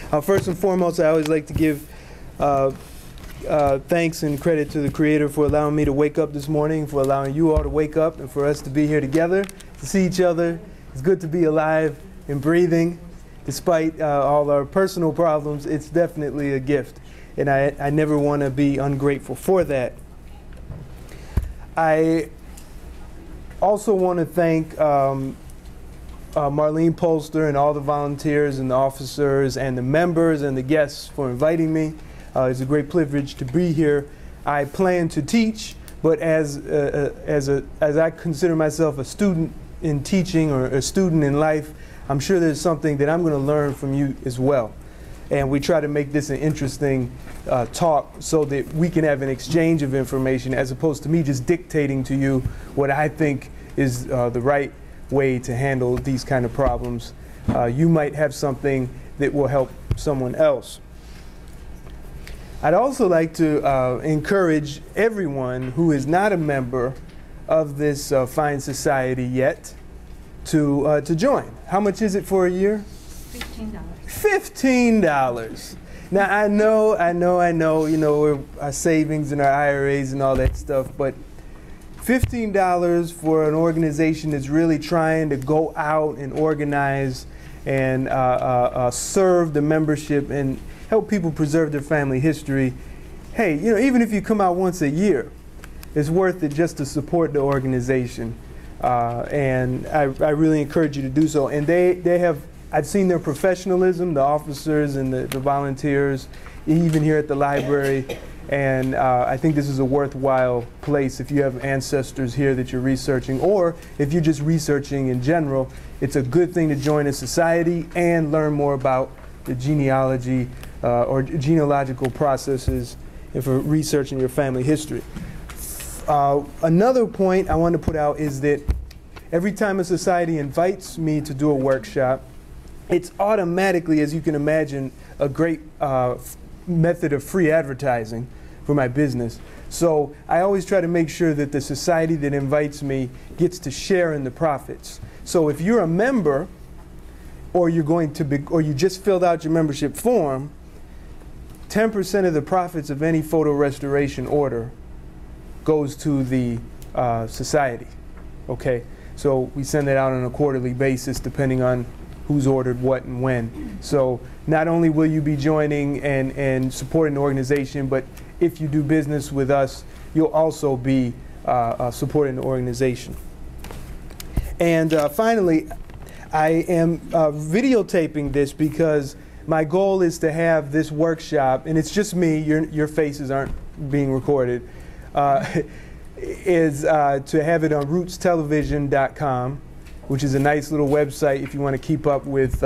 First and foremost, I always like to give thanks and credit to the Creator for allowing me to wake up this morning, for allowing you all to wake up, and for us to be here together, to see each other. It's good to be alive and breathing. Despite all our personal problems, it's definitely a gift. And I never want to be ungrateful for that. I also want to thank Marlene Polster and all the volunteers and the officers and the members and the guests for inviting me. It's a great privilege to be here. I plan to teach, but as I consider myself a student in teaching or a student in life, I'm sure there's something that I'm going to learn from you as well. And we try to make this an interesting talk so that we can have an exchange of information as opposed to me just dictating to you what I think is the right way to handle these kind of problems. You might have something that will help someone else. I'd also like to encourage everyone who is not a member of this fine society yet to join. How much is it for a year? $15. $15. Now I know, you know, our savings and our IRAs and all that stuff, but $15 for an organization that's really trying to go out and organize and serve the membership and help people preserve their family history. Hey, you know, even if you come out once a year, it's worth it just to support the organization. And I really encourage you to do so. And they have, I've seen their professionalism, the officers and the volunteers, even here at the library. And I think this is a worthwhile place if you have ancestors here that you're researching, or if you're just researching in general. It's a good thing to join a society and learn more about the genealogy or genealogical processes and for researching your family history. Another point I want to put out is that every time a society invites me to do a workshop, it's automatically, as you can imagine, a great method of free advertising for my business. So I always try to make sure that the society that invites me gets to share in the profits. So if you're a member, or you're going to be, or you just filled out your membership form, 10% of the profits of any photo restoration order goes to the society. Okay, so we send that out on a quarterly basis depending on who's ordered what and when. So not only will you be joining and supporting the organization, but if you do business with us, you'll also be supporting the organization. And finally, I am videotaping this because my goal is to have this workshop, and it's just me, your faces aren't being recorded, is to have it on rootstelevision.com, which is a nice little website if you want to keep up with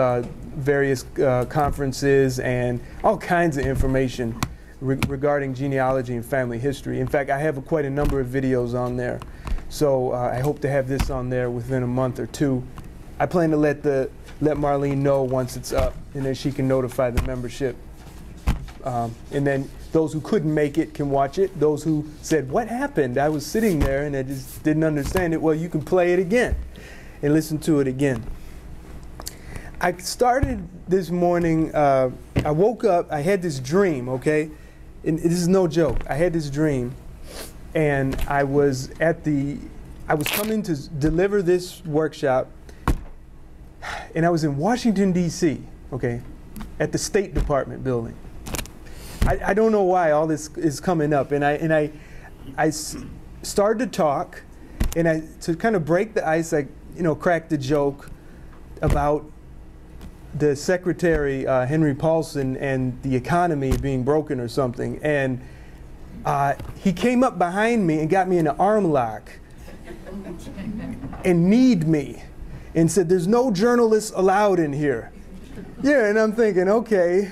various conferences and all kinds of information regarding genealogy and family history. In fact, I have quite a number of videos on there. So I hope to have this on there within a month or two. I plan to let Marlene know once it's up, and then she can notify the membership. And then those who couldn't make it can watch it. Those who said, what happened? I was sitting there and I just didn't understand it. Well, you can play it again and listen to it again. I started this morning, I woke up, I had this dream, okay? And this is no joke. I had this dream, and I was coming to deliver this workshop, and I was in Washington, D.C., okay, at the State Department building. I don't know why all this is coming up, and I started to talk, and to kind of break the ice, I cracked a joke about the secretary, Henry Paulson, and the economy being broken or something, and he came up behind me and got me in an arm lock and kneed me and said, there's no journalists allowed in here. Yeah, and I'm thinking, okay,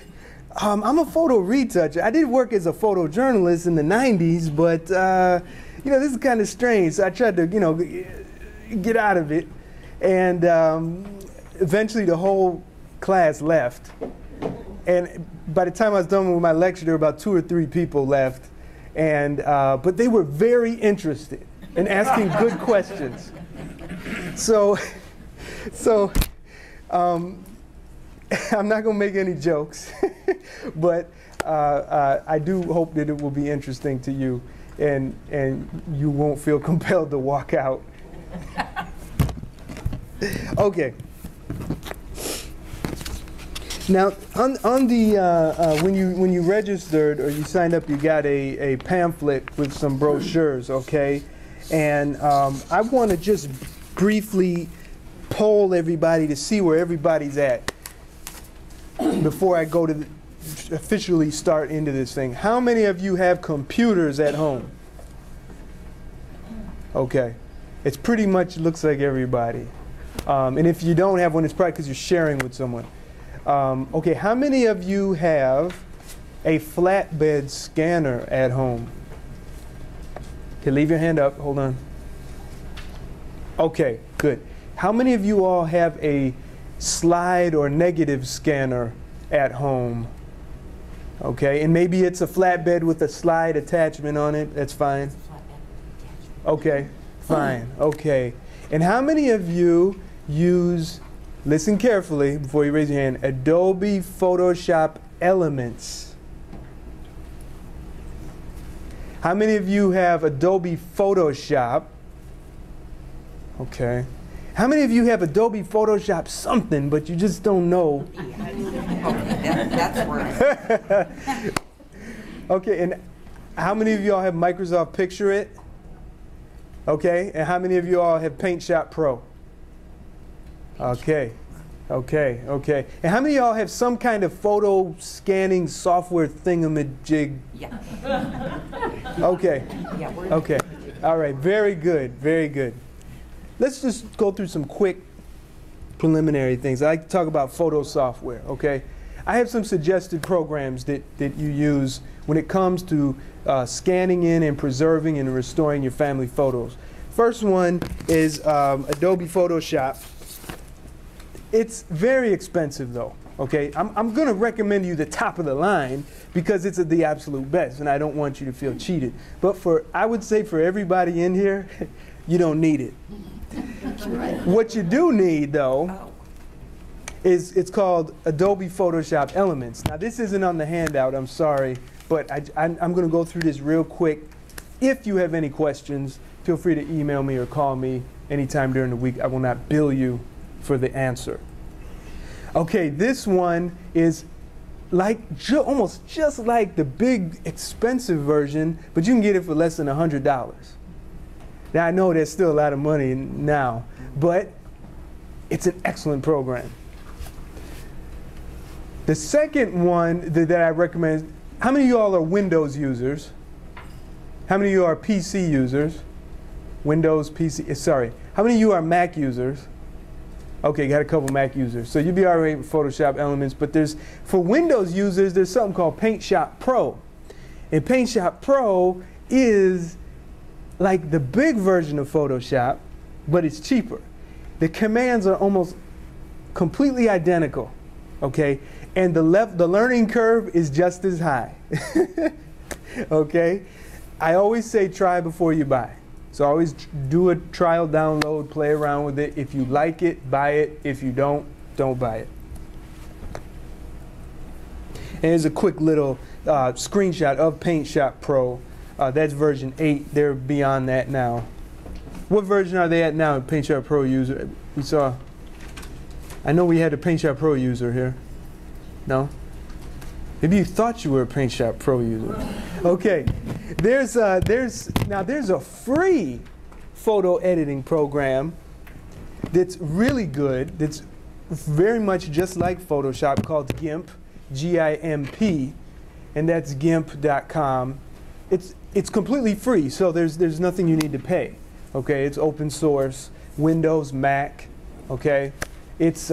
I'm a photo retoucher. I did work as a photojournalist in the 90s, but this is kind of strange. So I tried to, get out of it. And eventually the whole class left. And by the time I was done with my lecture, there were about 2 or 3 people left. And but they were very interested in asking good questions. So I'm not going to make any jokes, but I do hope that it will be interesting to you, and you won't feel compelled to walk out. Okay. Now, on the when you registered or you signed up, you got a pamphlet with some brochures, okay? And I want to just briefly poll everybody to see where everybody's at before I go to officially start into this thing. How many of you have computers at home? Okay. It's pretty much looks like everybody. And if you don't have one, it's probably because you're sharing with someone. Okay, how many of you have a flatbed scanner at home? Okay, leave your hand up. Hold on. Okay, good. How many of you all have a slide or negative scanner at home? Okay, and maybe it's a flatbed with a slide attachment on it. That's fine. Okay, fine. Okay. And how many of you use, listen carefully before you raise your hand, Adobe Photoshop Elements? How many of you have Adobe Photoshop? Okay. How many of you have Adobe Photoshop something, but you just don't know? Okay, that's worse. Okay, and how many of you all have Microsoft Picture It? Okay, and how many of you all have Paint Shop Pro? Okay, okay, okay. And how many of y'all have some kind of photo scanning software thingamajig? Yeah. Okay, Yeah, okay. All right, very good, very good. Let's just go through some quick preliminary things. I like to talk about photo software, okay? I have some suggested programs that you use when it comes to scanning in and preserving and restoring your family photos. First one is Adobe Photoshop. It's very expensive though, okay? I'm gonna recommend you the top of the line because it's the absolute best and I don't want you to feel cheated. But I would say for everybody in here, you don't need it. What you do need though is it's called Adobe Photoshop Elements. Now this isn't on the handout, I'm sorry, but I'm going to go through this real quick. If you have any questions, feel free to email me or call me anytime during the week. I will not bill you for the answer. Okay, this one is like almost just like the big expensive version, but you can get it for less than $100. Now I know there's still a lot of money now, but it's an excellent program. The second one that I recommend, how many of you all are Windows users? How many of you are PC users? Windows, PC, sorry. How many of you are Mac users? Okay, got a couple Mac users. So you'd be all right with Photoshop Elements, but for Windows users, there's something called Paint Shop Pro. And Paint Shop Pro is like the big version of Photoshop, but it's cheaper. The commands are almost completely identical, okay? And the learning curve is just as high, okay? I always say try before you buy. So always do a trial download, play around with it. If you like it, buy it. If you don't buy it. And here's a quick little screenshot of Paint Shop Pro. That's version 8. They're beyond that now. What version are they at now? Paint Shop Pro user. We saw. I know we had a Paint Shop Pro user here. No? Maybe you thought you were a Paint Shop Pro user. Okay. There's a free photo editing program that's really good. That's very much just like Photoshop, called GIMP, G-I-M-P, and that's GIMP.com. It's completely free, so there's nothing you need to pay. Okay, it's open source, Windows, Mac. Okay, it's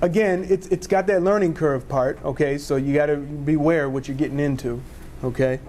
again, it's got that learning curve part. Okay, so you got to beware what you're getting into. Okay.